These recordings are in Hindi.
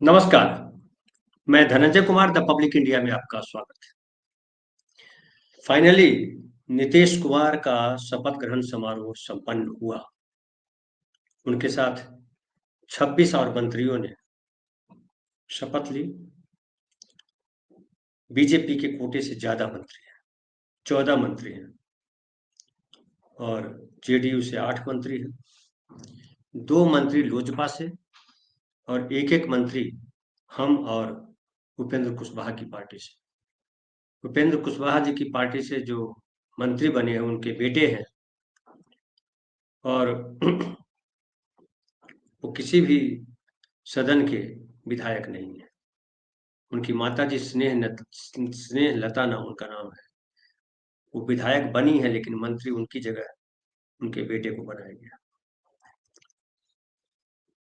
नमस्कार, मैं Dhananjay Kumar the public India में आपका स्वागत है। फाइनली नीतीश कुमार का शपथ ग्रहण समारोह संपन्न हुआ। उनके साथ 26 और मंत्रियों ने शपथ ली। बीजेपी के कोटे से ज़्यादा मंत्री हैं, 14 मंत्री हैं और जेडीयू से 8 मंत्री हैं, 2 मंत्री लोजपा से और एक-एक मंत्री हम और उपेंद्र कुशवाहा की पार्टी से। उपेंद्र कुशवाहा जी की पार्टी से जो मंत्री बने हैं उनके बेटे हैं और वो किसी भी सदन के विधायक नहीं है। उनकी माताजी स्नेहलता ना उनका नाम है। वो विधायक बनी है लेकिन मंत्री उनकी जगह उनके बेटे को बनाया गया।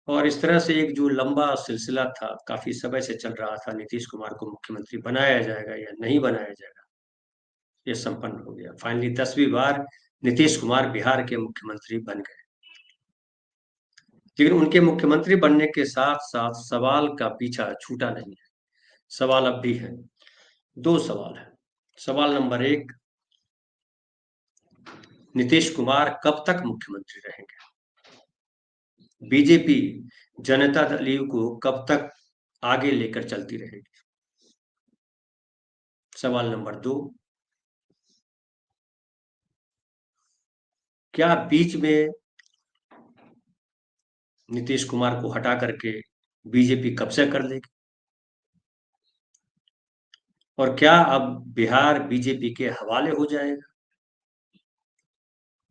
और इस तरह से एक जो लंबा सिलसिला था, काफ़ी समय से चल रहा था, नीतीश कुमार को मुख्यमंत्री बनाया जाएगा या नहीं बनाया जाएगा, ये संपन्न हो गया। फाइनली 10वीं बार नीतीश कुमार बिहार के मुख्यमंत्री बन गए। लेकिन उनके मुख्यमंत्री बनने के साथ-साथ सवाल का पीछा छूटा नहीं है। सवाल अब भी है। 2 सवाल हैं। सवाल नंबर 1, नीतीश कुमार कब तक मुख्यमंत्री रहेंगे? बीजेपी जनता दल यू को कब तक आगे लेकर चलती रहेगी? सवाल नंबर 2, क्या बीच में नीतीश कुमार को हटा करके बीजेपी कब्जा कर लेगी? और क्या अब बिहार बीजेपी के हवाले हो जाएगा?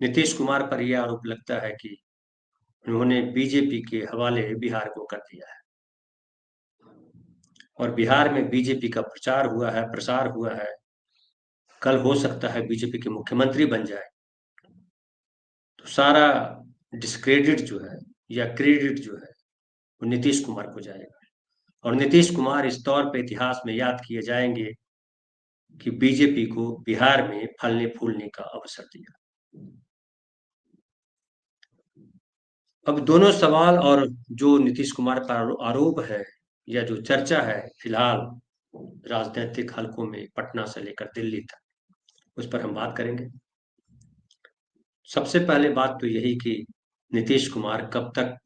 नीतीश कुमार पर यह आरोप लगता है कि उन्होंने बीजेपी के हवाले बिहार को कर दिया है और बिहार में बीजेपी का प्रचार हुआ है, प्रसार हुआ है। कल हो सकता है बीजेपी के मुख्यमंत्री बन जाए, तो सारा डिस्क्रेडिट जो है या क्रेडिट जो है वो नीतीश कुमार को जाएगा और नीतीश कुमार इस तौर पे इतिहास में याद किए जाएंगे कि बीजेपी को बिहार में फलने-फूलने का अवसर दिया। अब दोनों सवाल और जो नीतीश कुमार पर आरोप है या जो चर्चा है फिलहाल राजनीतिक हलकों में पटना से लेकर दिल्ली तक, उस पर हम बात करेंगे। सबसे पहले बात तो यही कि नीतीश कुमार कब तक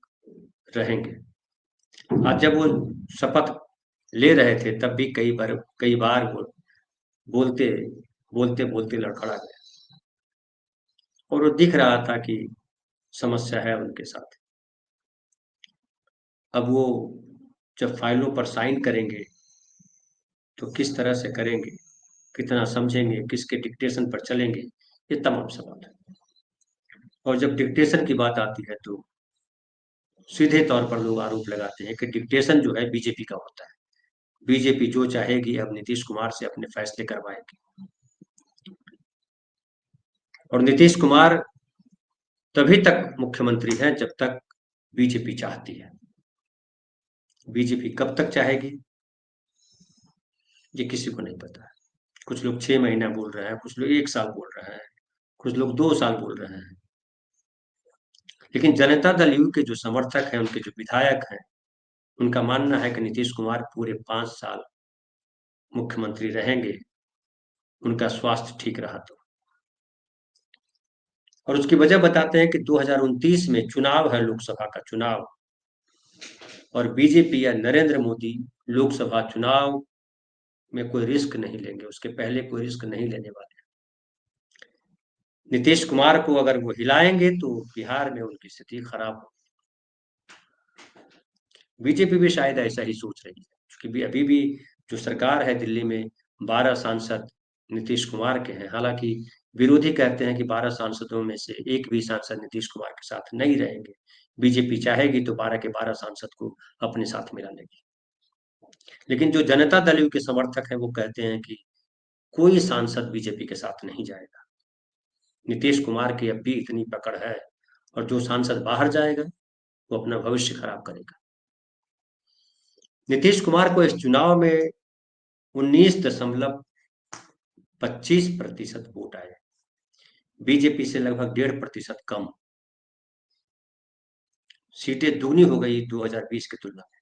रहेंगे। आज जब वो शपथ ले रहे थे तब भी कई बार वो बोलते बोलते लड़खड़ा गए और वो दिख रहा था कि समस्या है उनके साथ। अब वो जब फाइलों पर साइन करेंगे तो किस तरह से करेंगे, कितना समझेंगे, किसके डिक्टेशन पर चलेंगे, ये तमाम सवाल है। और जब डिक्टेशन की बात आती है तो सीधे तौर पर लोग आरोप लगाते हैं कि डिक्टेशन जो है बीजेपी का होता है। बीजेपी जो चाहेगी अब नीतीश कुमार से अपने फैसले करवाएगी और नीतीश कुमार तभी तक मुख्यमंत्री हैं जब तक बीजेपी चाहती है। बीजेपी कब तक चाहेगी, ये किसी को नहीं पता है। कुछ लोग 6 महीना बोल रहे हैं, कुछ लोग 1 साल बोल रहे हैं, कुछ लोग 2 साल बोल रहे हैं। लेकिन जनता दल यू के जो समर्थक हैं, उनके जो विधायक हैं, उनका मानना है कि नीतीश कुमार पूरे 5 साल मुख्यमंत्री रहेंगे, उनका स्वास्थ्य ठीक रहा तो। और उसकी वजह बताते हैं कि 2029 में चुनाव है, लोकसभा का चुनाव और बीजेपी या नरेंद्र मोदी लोकसभा चुनाव में कोई रिस्क नहीं लेंगे, उसके पहले कोई रिस्क नहीं लेने वाले। नीतीश कुमार को अगर वो हिलाएंगे तो बिहार में उनकी स्थिति खराब होगी। बीजेपी भी शायद ऐसा ही सोच रही है क्योंकि अभी भी जो सरकार है दिल्ली में 12 सांसद नीतीश कुमार के हैं। हालांकि विरोधी कहते हैं कि 12 सांसदों में से एक भी सांसद नीतीश कुमार के साथ नहीं रहेंगे। बीजेपी चाहेगी तो 12 के 12 सांसद को अपने साथ मिला लेगी। लेकिन जो जनता दल यू के समर्थक हैं वो कहते हैं कि कोई सांसद बीजेपी के साथ नहीं जाएगा। नीतीश कुमार की अब भी इतनी पकड़ है और जो सांसद बाहर जाएगा वो अपना भविष्य खराब करेगा। नीतीश कुमार को इस चुनाव में 19.25% वोट आए, बीजेपी से लगभग 1.5% कम। सीटें दुगनी हो गई 2020 की तुलना में।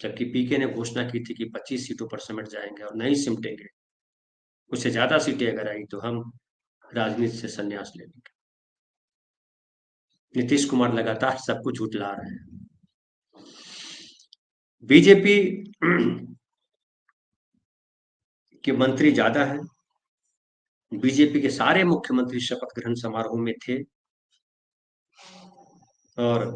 जबकि पीके ने घोषणा की थी कि 25 सीटों पर सिमट जाएंगे और नहीं सिमटेंगे, उससे ज्यादा सीटें अगर आई तो हम राजनीति से संन्यास ले लेंगे। नीतीश कुमार लगातार सब कुछ झुठला रहे हैं। बीजेपी के मंत्री ज्यादा हैं। बीजेपी के सारे मुख्यमंत्री शपथ ग्रहण समारोह में थे और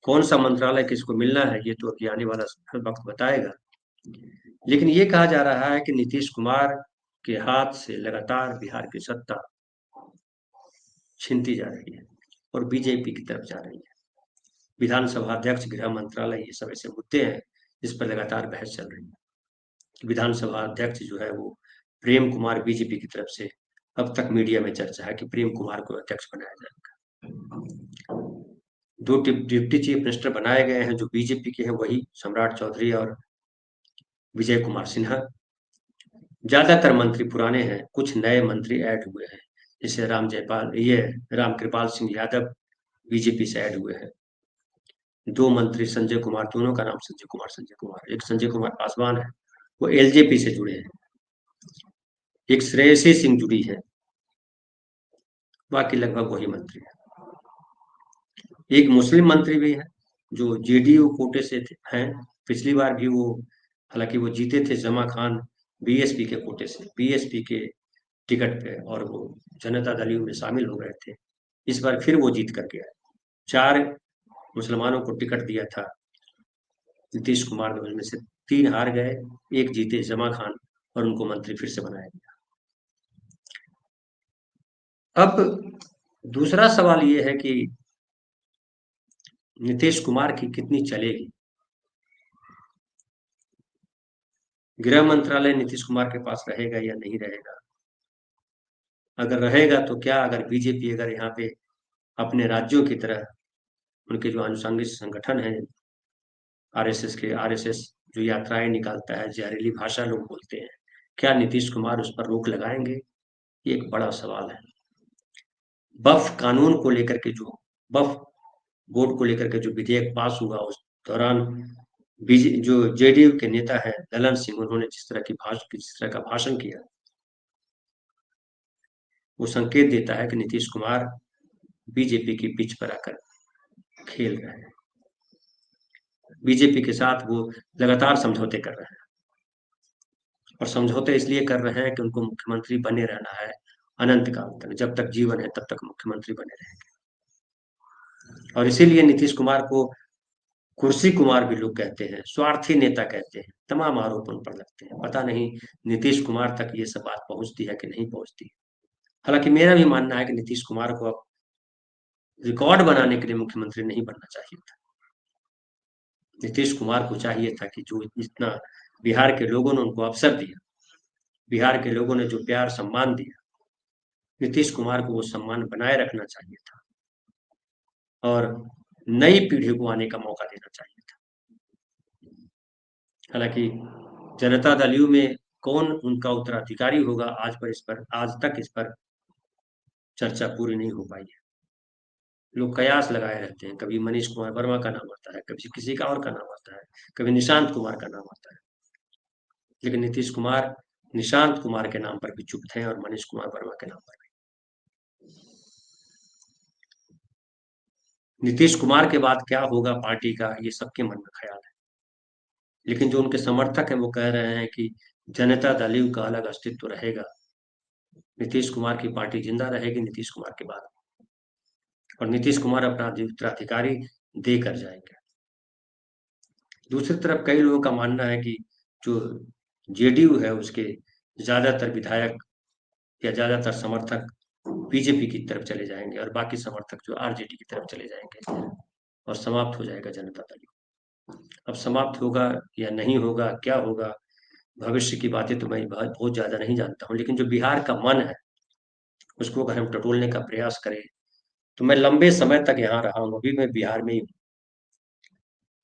कौन सा मंत्रालय किसको मिलना है ये तो अभी आने वाला वक्त बताएगा। लेकिन ये कहा जा रहा है कि नीतीश कुमार के हाथ से लगातार बिहार की सत्ता छीनती जा रही है और बीजेपी की तरफ जा रही है। विधानसभा अध्यक्ष, गृह मंत्रालय, ये सब ऐसे मुद्दे हैं जिस पर लगातार बहस चल रही है। विधानसभा अध्यक्ष जो है वो प्रेम कुमार बीजेपी की तरफ से, अब तक मीडिया में चर्चा है कि प्रेम कुमार को अध्यक्ष बनाया जाएगा। दो डिप्टी चीफ मिनिस्टर बनाए गए हैं जो बीजेपी के हैं, वही सम्राट चौधरी और विजय कुमार सिन्हा। ज्यादातर मंत्री पुराने हैं, कुछ नए मंत्री ऐड हुए हैं, जैसे राम कृपाल सिंह यादव बीजेपी से ऐड हुए हैं। दो मंत्री संजय कुमार, दोनों का नाम संजय कुमार, एक संजय कुमार पासवान है, वो एलजेपी से जुड़े हैं। एक श्रेयसी सिंह जुड़ी है, बाकी लगभग वही मंत्री है। एक मुस्लिम मंत्री भी है जो जेडीयू कोटे से हैं। पिछली बार भी वो, हालांकि वो जीते थे, जमा खान बीएसपी के कोटे से, बीएसपी के टिकट पे, और वो जनता दल यू में शामिल हो गए थे। इस बार फिर वो जीत कर गया। 4 मुसलमानों को टिकट दिया था नीतीश कुमार ने, उनमें से 3 हार गए, एक जीते, जमा खान, और उनको मंत्री फिर से बनाया गया। अब दूसरा सवाल ये है कि नीतीश कुमार की कितनी चलेगी। गृह मंत्रालय नीतीश कुमार के पास रहेगा या नहीं रहेगा? अगर रहेगा तो क्या, अगर बीजेपी अगर यहाँ पे अपने राज्यों की तरह, उनके जो अनुषंगिक संगठन है आरएसएस के, आरएसएस जो यात्राएं निकालता है, जहरीली भाषा लोग बोलते हैं, क्या नीतीश कुमार उस पर रोक लगाएंगे? ये एक बड़ा सवाल है। बफ कानून को लेकर के जो, बफ बोर्ड को लेकर के जो विधेयक पास हुआ, उस दौरान बीजे जो जेडीयू के नेता है ललन सिंह, उन्होंने जिस तरह का भाषण किया, वो संकेत देता है कि नीतीश कुमार बीजेपी की पिच पर आकर खेल रहे हैं। बीजेपी के साथ वो लगातार समझौते कर रहे हैं, और समझौते इसलिए कर रहे हैं कि उनको मुख्यमंत्री बने रहना है अनंत काल तक, जब तक जीवन है तब तक मुख्यमंत्री बने रहेंगे। और इसीलिए नीतीश कुमार को कुर्सी कुमार भी लोग कहते हैं, स्वार्थी नेता कहते हैं, तमाम आरोप उन पर लगते हैं। पता नहीं नीतीश कुमार तक ये सब बात पहुंचती है कि नहीं पहुंचती। हालांकि मेरा भी मानना है कि नीतीश कुमार को अब रिकॉर्ड बनाने के लिए मुख्यमंत्री नहीं बनना चाहिए था। नीतीश कुमार को चाहिए था कि जो इतना बिहार के लोगों ने उनको अवसर दिया, बिहार के लोगों ने जो प्यार सम्मान दिया, नीतीश कुमार को वो सम्मान बनाए रखना चाहिए था और नई पीढ़ी को आने का मौका देना चाहिए था। हालांकि जनता दल यू में कौन उनका उत्तराधिकारी होगा, आज तक इस पर चर्चा पूरी नहीं हो पाई है। लोग कयास लगाए रहते हैं, कभी मनीष कुमार वर्मा का नाम आता है, कभी किसी का और का नाम आता है, कभी निशांत कुमार का नाम आता है। लेकिन नीतीश कुमार निशांत कुमार के नाम पर भी चुप थे और मनीष कुमार वर्मा के नाम पर भी। नीतीश कुमार के बाद क्या होगा पार्टी का, ये सबके मन में ख्याल है। लेकिन जो उनके समर्थक हैं वो कह रहे हैं कि जनता दल यू का अलग अस्तित्व रहेगा, नीतीश कुमार की पार्टी जिंदा रहेगी नीतीश कुमार के बाद, और नीतीश कुमार अपना उत्तराधिकारी देकर जाएंगे। दूसरी तरफ कई लोगों का मानना है कि जो जेडीयू है उसके ज्यादातर विधायक या ज्यादातर समर्थक बीजेपी की तरफ चले जाएंगे और बाकी समर्थक जो आरजेडी की तरफ चले जाएंगे, और समाप्त हो जाएगा जनता दल। अब समाप्त होगा या नहीं होगा, क्या होगा, भविष्य की बातें तो मैं बहुत बहुत ज्यादा नहीं जानता हूँ। लेकिन जो बिहार का मन है उसको अगर हम टटोलने का प्रयास करें, तो मैं लंबे समय तक यहाँ रहा हूँ, अभी मैं बिहार में ही हूँ।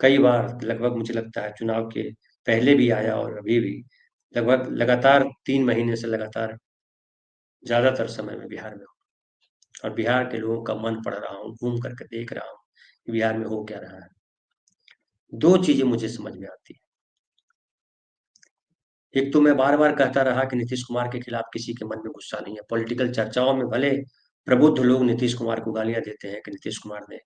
कई बार, लगभग मुझे लगता है चुनाव के पहले भी आया और अभी भी, लगभग लगातार 3 महीने से लगातार ज्यादातर समय में बिहार में हूँ, और बिहार के लोगों का मन पढ़ रहा हूँ, घूम करके देख रहा हूँ कि बिहार में हो क्या रहा है। दो चीजें मुझे समझ में आती है। एक तो मैं बार बार कहता रहा कि नीतीश कुमार के खिलाफ किसी के मन में गुस्सा नहीं है। पॉलिटिकल चर्चाओं में भले प्रबुद्ध लोग नीतीश कुमार को गालियां देते हैं कि नीतीश कुमार ने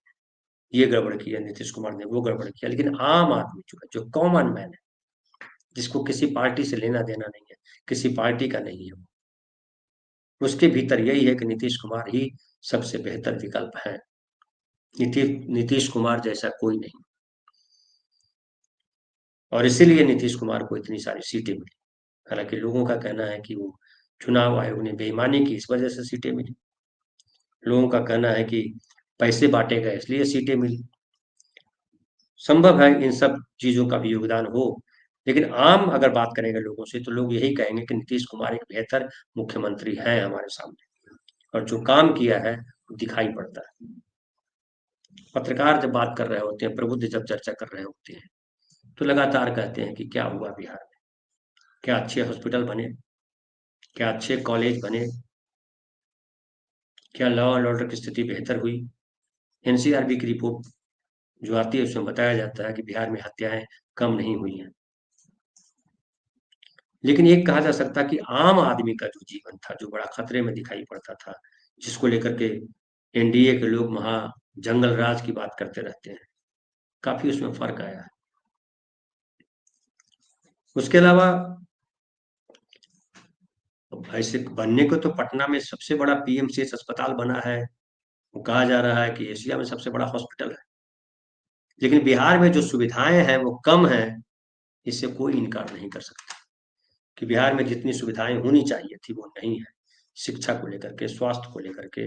ये गड़बड़ किया, नीतीश कुमार ने वो गड़बड़ किया, लेकिन आम आदमी जो है, जो कॉमन मैन है, जिसको किसी पार्टी से लेना देना नहीं है, किसी पार्टी का नहीं है, उसके भीतर यही है कि नीतीश कुमार ही सबसे बेहतर विकल्प है। नीतीश कुमार जैसा कोई नहीं। और इसीलिए नीतीश कुमार को इतनी सारी सीटें मिली। हालांकि लोगों का कहना है कि वो चुनाव आयोग ने बेईमानी की, इस वजह से सीटें मिली। लोगों का कहना है कि पैसे बांटे गए इसलिए सीटें मिली। संभव है इन सब चीजों का भी योगदान हो, लेकिन आम अगर बात करेंगे लोगों से तो लोग यही कहेंगे कि नीतीश कुमार एक बेहतर मुख्यमंत्री है हमारे सामने, और जो काम किया है वो दिखाई पड़ता है। पत्रकार जब बात कर रहे होते हैं, प्रबुद्ध जब चर्चा कर रहे होते हैं, तो लगातार कहते हैं कि क्या हुआ बिहार में, क्या अच्छे हॉस्पिटल बने, क्या अच्छे कॉलेज बने, क्या लॉ एंड ऑर्डर की स्थिति बेहतर हुई। एनसीआरबी की रिपोर्ट जो आती है उसमें बताया जाता है कि बिहार में हत्याएं कम नहीं हुई हैं। लेकिन एक कहा जा सकता कि आम आदमी का जो जीवन था, जो बड़ा खतरे में दिखाई पड़ता था, जिसको लेकर के एनडीए के लोग महा जंगल राज की बात करते रहते हैं, काफी उसमें फर्क आया है। उसके अलावा ऐसे बनने को तो पटना में सबसे बड़ा पीएमसीएच अस्पताल बना है, वो कहा जा रहा है कि एशिया में सबसे बड़ा हॉस्पिटल है, लेकिन बिहार में जो सुविधाएं हैं वो कम है। इससे कोई इनकार नहीं कर सकता कि बिहार में जितनी सुविधाएं होनी चाहिए थी वो नहीं है। शिक्षा को लेकर के, स्वास्थ्य को लेकर के,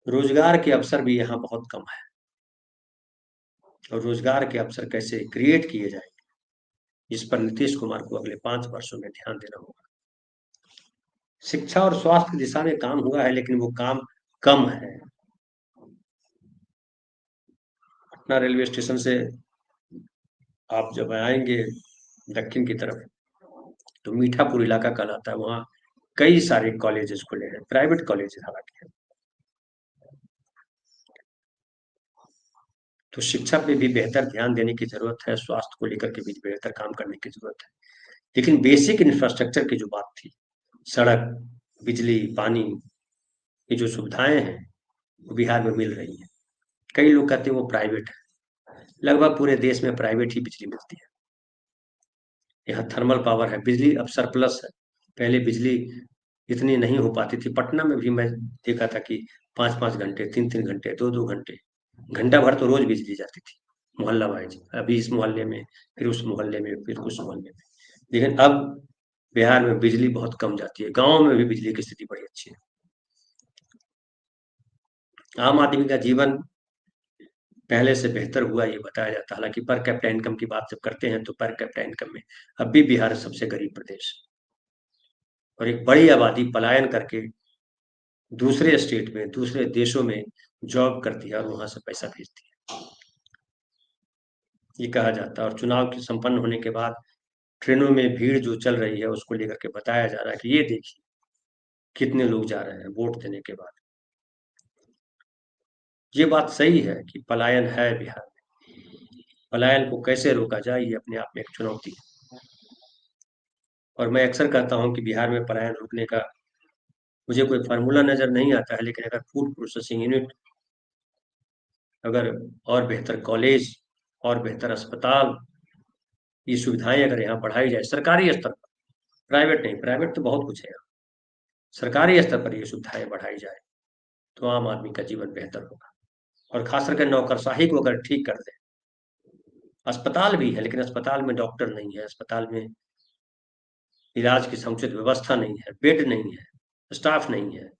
रोजगार के अवसर भी यहाँ बहुत कम है। और रोजगार के अवसर कैसे क्रिएट किए जाए, इस पर नीतीश कुमार को अगले 5 वर्षों में ध्यान देना होगा। शिक्षा और स्वास्थ्य की दिशा में काम हुआ है, लेकिन वो काम कम है। पटना रेलवे स्टेशन से आप जब आएंगे दक्षिण की तरफ, तो मीठापुर इलाका कहलाता है, वहाँ कई सारे कॉलेजेस खुले हैं, प्राइवेट कॉलेजेस हालांकि। तो शिक्षा पे भी बेहतर ध्यान देने की जरूरत है, स्वास्थ्य को लेकर के भी बेहतर काम करने की जरूरत है। लेकिन बेसिक इंफ्रास्ट्रक्चर की जो बात थी, सड़क, बिजली, पानी, ये जो सुविधाएं हैं वो बिहार में मिल रही हैं। कई लोग कहते हैं वो प्राइवेट है, लगभग पूरे देश में प्राइवेट ही बिजली मिलती है। यहाँ थर्मल पावर है, बिजली अब सरप्लस है। पहले बिजली इतनी नहीं हो पाती थी। पटना में भी मैं देखा था कि 5-5 घंटे, 3-3 घंटे, 2-2 घंटे, घंटा भर तो रोज बिजली जाती थी, मोहल्ला वाइज। अभी इस मोहल्ले में, फिर उस मोहल्ले में, फिर उस मोहल्ले में। लेकिन अब बिहार में बिजली बहुत कम जाती है। गाँव में भी बिजली की स्थिति बड़ी अच्छी है। आम आदमी का जीवन पहले से बेहतर हुआ ये बताया जाता है। हालांकि पर कैपिटा इनकम की बात जब करते हैं तो पर कैपिटा इनकम में अब भी बिहार सबसे गरीब प्रदेश, और एक बड़ी आबादी पलायन करके दूसरे स्टेट में, दूसरे देशों में जॉब करती है और वहां से पैसा भेजती है, ये कहा जाता है। और चुनाव के संपन्न होने के बाद ट्रेनों में भीड़ जो चल रही है उसको लेकर के बताया जा रहा है कि ये देखिए कितने लोग जा रहे हैं वोट देने के बाद। ये बात सही है कि पलायन है बिहार में। पलायन को कैसे रोका जाए ये अपने आप में एक चुनौती है। और मैं अक्सर कहता हूँ कि बिहार में पलायन रोकने का मुझे कोई फार्मूला नजर नहीं आता है, लेकिन अगर फूड प्रोसेसिंग यूनिट, अगर और बेहतर कॉलेज, और बेहतर अस्पताल, ये सुविधाएं अगर यहाँ बढ़ाई जाए सरकारी स्तर पर, प्राइवेट नहीं, प्राइवेट तो बहुत कुछ है यहाँ, सरकारी स्तर पर ये सुविधाएं बढ़ाई जाए तो आम आदमी का जीवन बेहतर होगा। और खास करके नौकरशाही को अगर ठीक कर दे। अस्पताल भी है लेकिन अस्पताल में डॉक्टर नहीं है, अस्पताल में इलाज की समुचित व्यवस्था नहीं है, बेड नहीं है, स्टाफ नहीं है।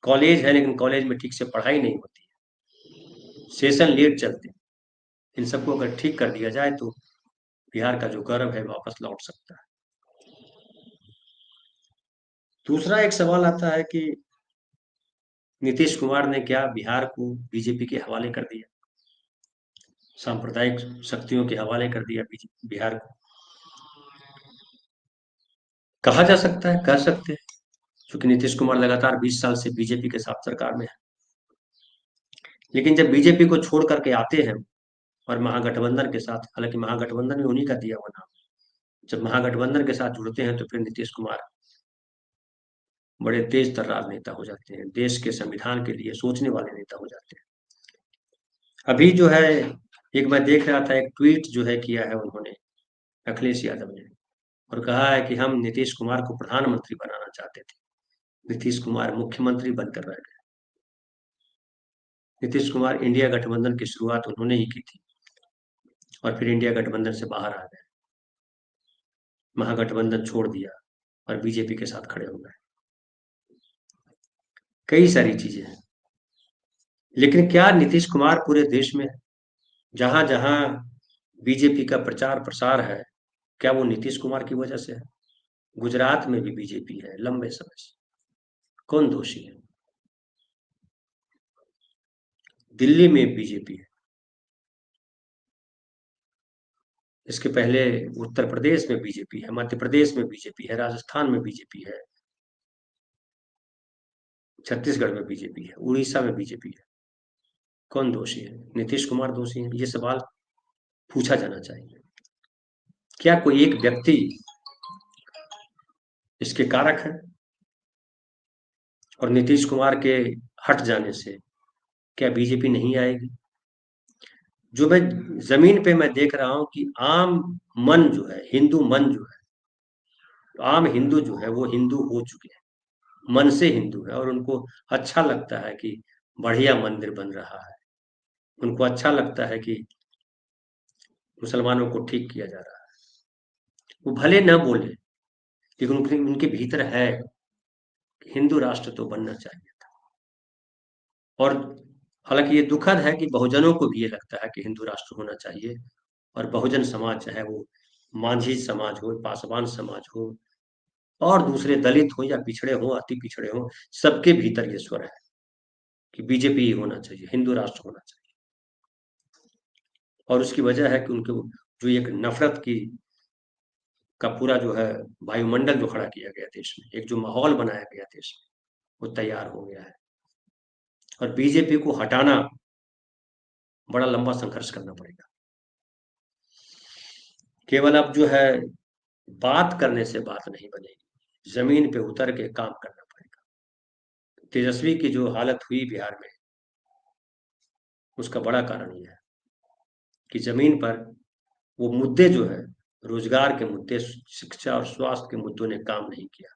कॉलेज है लेकिन कॉलेज में ठीक से पढ़ाई नहीं होती है, सेशन लेट चलते हैं। इन सबको अगर ठीक कर दिया जाए तो बिहार का जो गौरव है वापस लौट सकता है। दूसरा एक सवाल आता है कि नीतीश कुमार ने क्या बिहार को बीजेपी के हवाले कर दिया, सांप्रदायिक शक्तियों के हवाले कर दिया बिहार को। कहा जा सकता है, कह सकते हैं, क्योंकि नीतीश कुमार लगातार 20 साल से बीजेपी के साथ सरकार में है। लेकिन जब बीजेपी को छोड़ करके आते हैं और महागठबंधन के साथ, हालांकि महागठबंधन में उन्हीं का दिया हुआ नाम, जब महागठबंधन के साथ जुड़ते हैं तो फिर नीतीश कुमार बड़े तेज तर्रार नेता हो जाते हैं, देश के संविधान के लिए सोचने वाले नेता हो जाते हैं। अभी जो है, एक मैं देख रहा था, एक ट्वीट जो है किया है उन्होंने, अखिलेश यादव ने, और कहा है कि हम नीतीश कुमार को प्रधानमंत्री बनाना चाहते थे, नीतीश कुमार मुख्यमंत्री बनकर रह गए। नीतीश कुमार इंडिया गठबंधन की शुरुआत उन्होंने ही की थी और फिर इंडिया गठबंधन से बाहर आ गए, महागठबंधन छोड़ दिया और बीजेपी के साथ खड़े हो गए। कई सारी चीजें हैं, लेकिन क्या नीतीश कुमार पूरे देश में, जहां जहां बीजेपी का प्रचार प्रसार है, क्या वो नीतीश कुमार की वजह से है? गुजरात में भी बीजेपी है लंबे समय से, कौन दोषी है? दिल्ली में बीजेपी है, इसके पहले उत्तर प्रदेश में बीजेपी है, मध्य प्रदेश में बीजेपी है, राजस्थान में बीजेपी है, छत्तीसगढ़ में बीजेपी है, उड़ीसा में बीजेपी है। कौन दोषी है? नीतीश कुमार दोषी है? ये सवाल पूछा जाना चाहिए। क्या कोई एक व्यक्ति इसके कारक है? और नीतीश कुमार के हट जाने से क्या बीजेपी नहीं आएगी? जो मैं जमीन पे मैं देख रहा हूं कि आम मन जो है, हिंदू मन जो है, आम हिंदू जो है वो हिंदू हो चुके हैं, मन से हिंदू है, और उनको अच्छा लगता है कि बढ़िया मंदिर बन रहा है, उनको अच्छा लगता है कि मुसलमानों को ठीक किया जा रहा है। वो भले न बोले, लेकिन उनके भीतर है कि हिंदू राष्ट्र तो बनना चाहिए था। और हालांकि ये दुखद है कि बहुजनों को भी ये लगता है कि हिंदू राष्ट्र होना चाहिए, और बहुजन समाज चाहे वो मांझी समाज हो, पासवान समाज हो, और दूसरे दलित हो या पिछड़े हो, अति पिछड़े हो, सबके भीतर ये स्वर है कि बीजेपी ही होना चाहिए, हिंदू राष्ट्र होना चाहिए। और उसकी वजह है कि उनके जो एक नफरत की का पूरा जो है वायुमंडल जो खड़ा किया गया देश में, एक जो माहौल बनाया गया देश में, वो तैयार हो गया है। और बीजेपी को हटाना बड़ा लंबा संघर्ष करना पड़ेगा। केवल अब जो है बात करने से बात नहीं बनेगी, जमीन पे उतर के काम करना पड़ेगा। तेजस्वी की जो हालत हुई बिहार में, उसका बड़ा कारण यह है कि जमीन पर वो मुद्दे जो है, रोजगार के मुद्दे, शिक्षा और स्वास्थ्य के मुद्दों ने काम नहीं किया।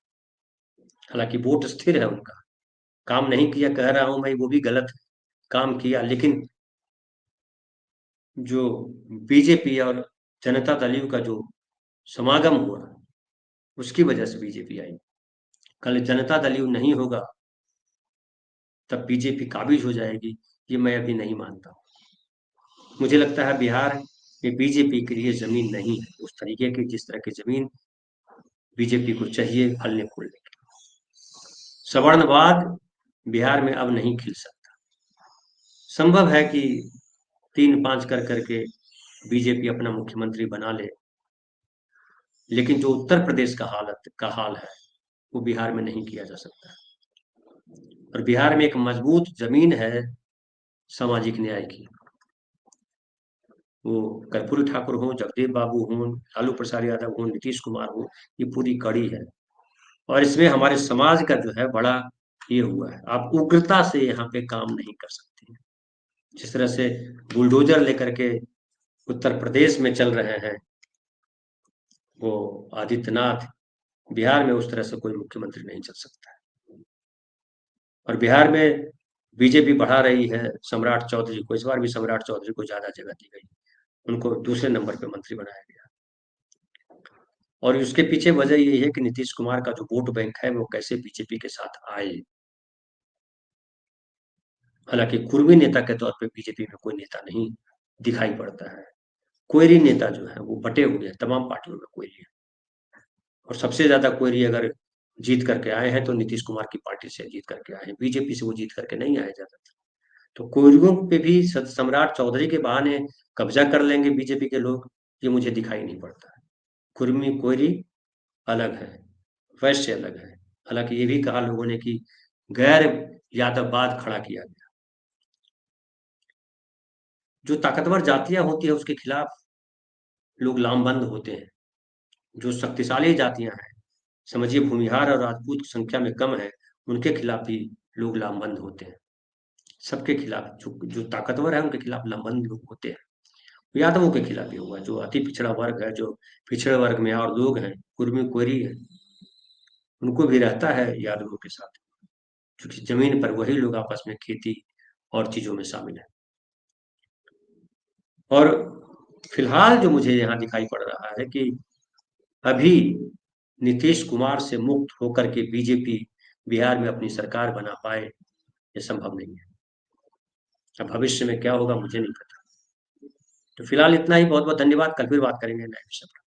हालांकि वोट स्थिर है उनका, काम नहीं किया कह रहा हूं मैं, वो भी गलत है, काम किया, लेकिन जो बीजेपी और जनता दल यू का जो समागम हुआ, उसकी वजह से बीजेपी आई। कल जनता दल यू नहीं होगा तब बीजेपी काबिज हो जाएगी, ये मैं अभी नहीं मानता। मुझे लगता है बिहार में बीजेपी के लिए जमीन नहीं है उस तरीके की, जिस तरह की जमीन बीजेपी को चाहिए फलने फूलने की। सवर्णवाद बिहार में अब नहीं खिल सकता। संभव है कि 3-5 कर करके बीजेपी अपना मुख्यमंत्री बना ले, लेकिन जो उत्तर प्रदेश का हाल है, वो बिहार में नहीं किया जा सकता। और बिहार में एक मजबूत जमीन है सामाजिक न्याय की। वो कर्पूरी ठाकुर हो, जगदीप बाबू हो, लालू प्रसाद यादव हो, नीतीश कुमार हो, ये पूरी कड़ी है। और इसमें हमारे समाज का जो है बड़ा ये हुआ है, आप उग्रता से यहाँ पे काम नहीं कर सकते हैं। जिस तरह से बुलडोजर लेकर के उत्तर प्रदेश में चल रहे हैं वो आदित्यनाथ, बिहार में उस तरह से कोई मुख्यमंत्री नहीं चल सकता है। और बिहार में बीजेपी बढ़ा रही है सम्राट चौधरी को, इस बार भी सम्राट चौधरी को ज्यादा जगह दी गई, उनको दूसरे नंबर पे मंत्री बनाया गया। और उसके पीछे वजह यही है कि नीतीश कुमार का जो वोट बैंक है वो कैसे बीजेपी के साथ आए। हालांकि कुर्मी नेता के तौर पे बीजेपी में कोई नेता नहीं दिखाई पड़ता है। कोयरी नेता जो है वो बटे हुए हैं, तमाम पार्टियों में कोयरी है। और सबसे ज्यादा कोयरी अगर जीत करके आए हैं तो नीतीश कुमार की पार्टी से जीत करके आए हैं, बीजेपी से वो जीत करके नहीं आए ज्यादा। तो कोयरियों पे भी सम्राट चौधरी के बहाने कब्जा कर लेंगे बीजेपी के लोग, ये मुझे दिखाई नहीं पड़ता है। कुर्मी कोयरी अलग है, वैश्य अलग है। हालांकि ये भी कहा लोगों ने कि गैर यादववाद खड़ा किया गया, जो ताकतवर जातियां होती है उसके खिलाफ लोग लामबंद होते हैं। जो शक्तिशाली जातियां हैं, समझिए भूमिहार और राजपूत संख्या में कम है, उनके खिलाफ भी लोग लामबंद होते हैं। सबके खिलाफ जो जो ताकतवर है उनके खिलाफ लामबंद लोग होते हैं। यादवों के खिलाफ भी हुआ, जो अति पिछड़ा वर्ग है, जो पिछड़े वर्ग में और लोग हैं, कुर्मी कोरी है, उनको भी रहता है यादवों के साथ, क्योंकि जमीन पर वही लोग आपस में खेती और चीजों में शामिल है। और फिलहाल जो मुझे यहाँ दिखाई पड़ रहा है कि अभी नीतीश कुमार से मुक्त होकर के बीजेपी बिहार में अपनी सरकार बना पाए, ये संभव नहीं है। अब भविष्य में क्या होगा मुझे नहीं पता। तो फिलहाल इतना ही। बहुत बहुत धन्यवाद। कल फिर बात करेंगे नए विषय पर।